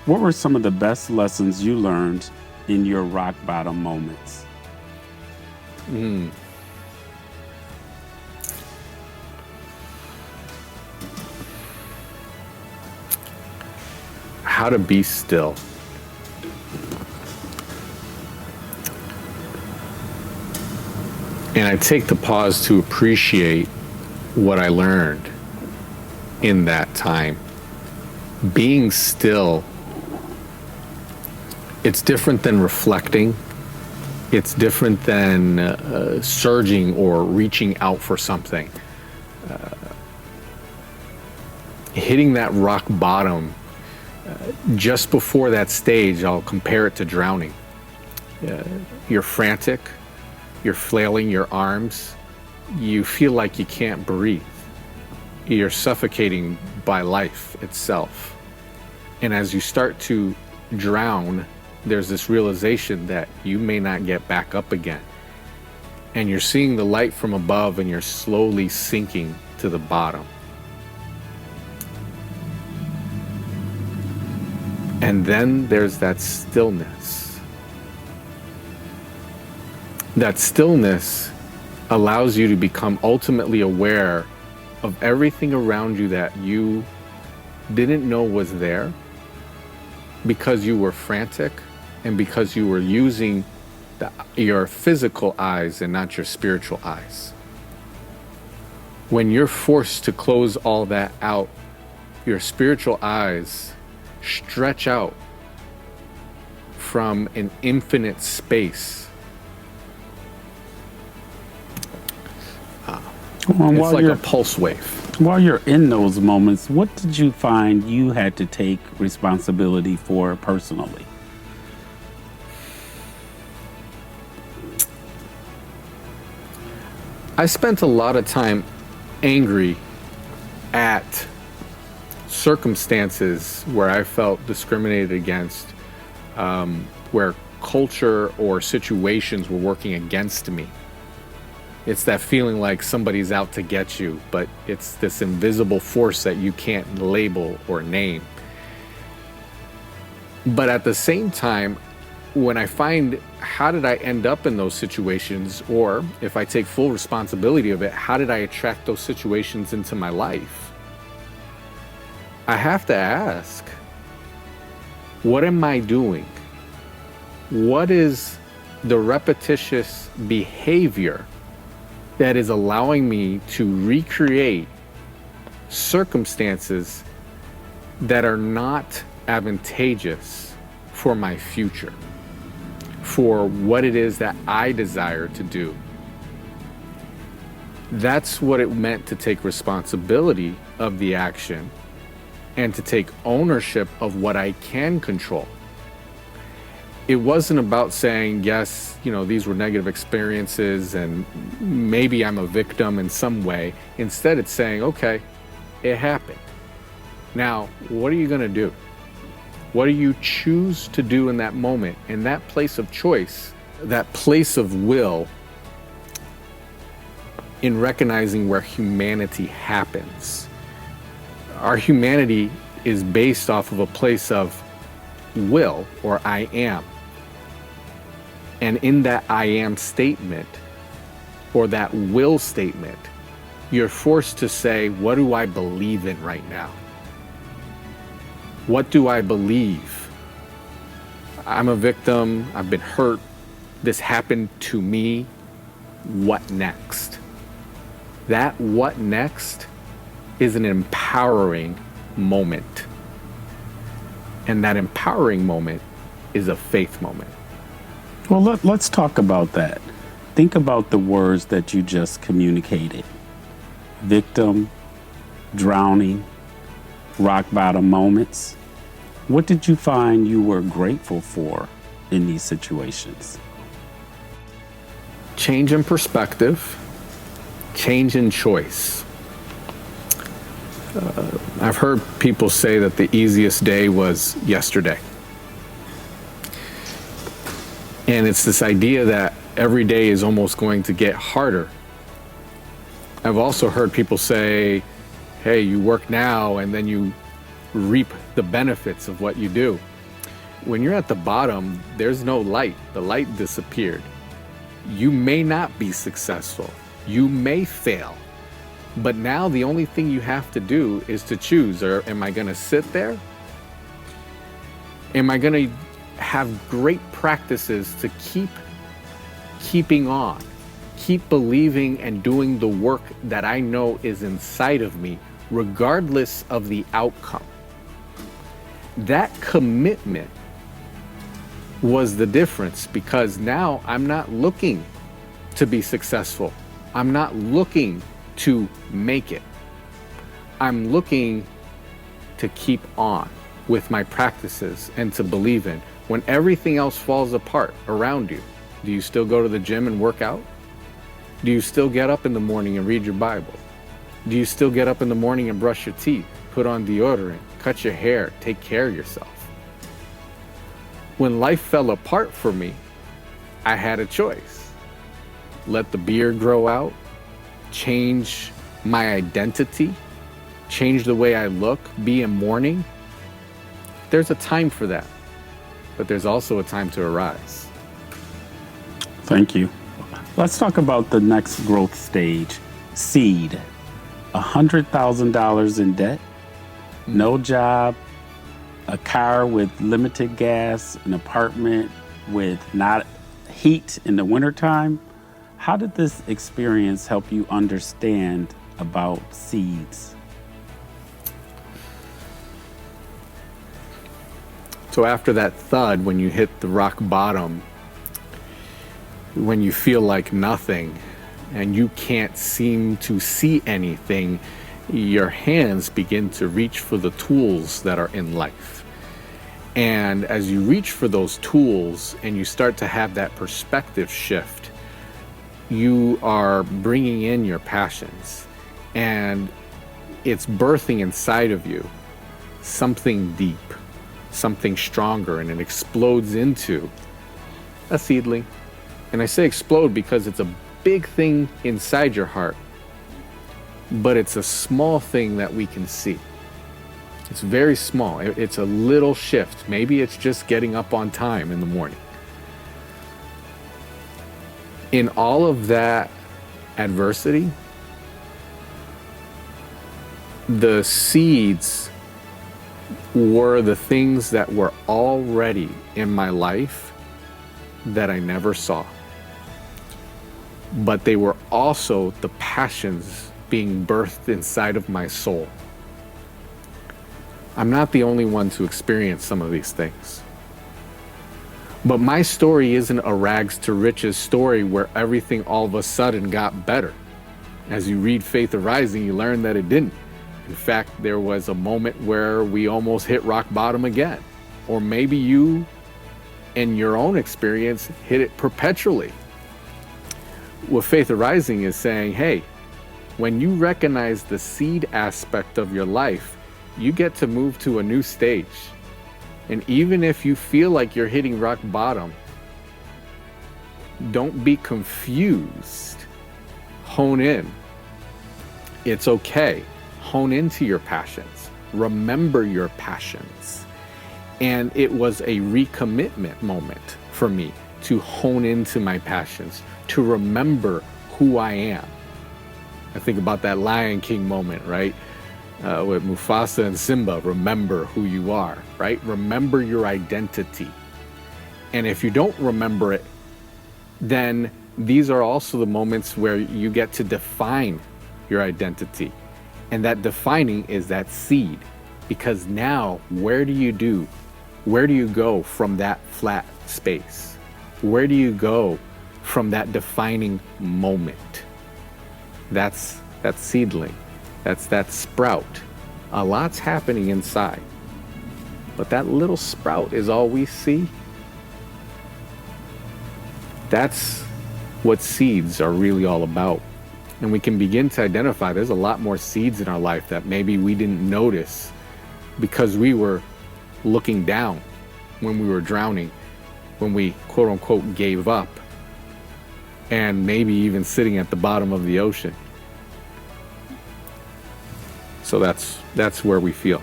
What were some of the best lessons you learned in your rock bottom moments? Mm. How to be still. And I take the pause to appreciate what I learned in that time. Being still, it's different than reflecting. It's different than surging or reaching out for something. Hitting that rock bottom, just before that stage, I'll compare it to drowning. You're frantic, you're flailing your arms, you feel like you can't breathe. You're suffocating by life itself. And as you start to drown, there's this realization that you may not get back up again. And you're seeing the light from above and you're slowly sinking to the bottom. And then there's that stillness. That stillness allows you to become ultimately aware of everything around you that you didn't know was there because you were frantic and because you were using your physical eyes and not your spiritual eyes. When you're forced to close all that out, your spiritual eyes stretch out from an infinite space. It's like a pulse wave. While you're in those moments, what did you find you had to take responsibility for personally? I spent a lot of time angry at circumstances where I felt discriminated against, where culture or situations were working against me. It's that feeling like somebody's out to get you, but it's this invisible force that you can't label or name. But at the same time, when I find how did I end up in those situations, or if I take full responsibility of it, how did I attract those situations into my life? I have to ask, what am I doing? What is the repetitious behavior that is allowing me to recreate circumstances that are not advantageous for my future, for what it is that I desire to do? That's what it meant to take responsibility of the action and to take ownership of what I can control. It wasn't about saying, yes, these were negative experiences and maybe I'm a victim in some way. Instead, it's saying, okay, it happened. Now, what are you going to do? What do you choose to do in that moment? In that place of choice, that place of will, in recognizing where humanity happens. Our humanity is based off of a place of will, or I am. And in that I am statement, or that will statement, you're forced to say, what do I believe in right now? What do I believe? I'm a victim, I've been hurt, this happened to me, what next? That what next is an empowering moment. And that empowering moment is a faith moment. Well, let's talk about that. Think about the words that you just communicated. Victim, drowning, rock bottom moments. What did you find you were grateful for in these situations? Change in perspective, change in choice. I've heard people say that the easiest day was yesterday. And it's this idea that every day is almost going to get harder. I've also heard people say, hey, you work now and then you reap the benefits of what you do. When you're at the bottom, there's no light. The light disappeared. You may not be successful. You may fail. But now the only thing you have to do is to choose, or am I going to sit there? Am I going to have great practices to keeping on, keep believing and doing the work that I know is inside of me, regardless of the outcome? That commitment was the difference, because now I'm not looking to be successful. I'm not looking to make it. I'm looking to keep on with my practices and to believe in. When everything else falls apart around you, do you still go to the gym and work out? Do you still get up in the morning and read your Bible? Do you still get up in the morning and brush your teeth, put on deodorant, cut your hair, take care of yourself? When life fell apart for me, I had a choice. Let the beard grow out, change my identity, change the way I look, be in mourning. There's a time for that, but there's also a time to arise. Thank you. Let's talk about the next growth stage, seed. $100,000 in debt, no job, a car with limited gas, an apartment with not heat in the wintertime. How did this experience help you understand about seeds? So after that thud, when you hit the rock bottom, when you feel like nothing and you can't seem to see anything, your hands begin to reach for the tools that are in life. And as you reach for those tools and you start to have that perspective shift, you are bringing in your passions, and it's birthing inside of you something deep, something stronger, and it explodes into a seedling. And I say explode because it's a big thing inside your heart, but it's a small thing that we can see. It's very small. It's a little shift. Maybe it's just getting up on time in the morning. In all of that adversity, the seeds were the things that were already in my life that I never saw. But they were also the passions being birthed inside of my soul. I'm not the only one to experience some of these things. But my story isn't a rags to riches story where everything all of a sudden got better. As you read Faith Arising, you learn that it didn't. In fact, there was a moment where we almost hit rock bottom again. Or maybe you, in your own experience, hit it perpetually. What Faith Arising is saying, hey, when you recognize the seed aspect of your life, you get to move to a new stage. And even if you feel like you're hitting rock bottom, don't be confused. Hone in. It's okay. Hone into your passions. Remember your passions. And it was a recommitment moment for me to hone into my passions, to remember who I am. I think about that Lion King moment, right? With Mufasa and Simba, remember who you are, right? Remember your identity. And if you don't remember it, then these are also the moments where you get to define your identity. And that defining is that seed. Because now, where do you go from that flat space? Where do you go from that defining moment? That's that seedling. That's that sprout. A lot's happening inside. But that little sprout is all we see. That's what seeds are really all about. And we can begin to identify there's a lot more seeds in our life that maybe we didn't notice because we were looking down when we were drowning, when we quote unquote gave up, and maybe even sitting at the bottom of the ocean. So that's where we feel.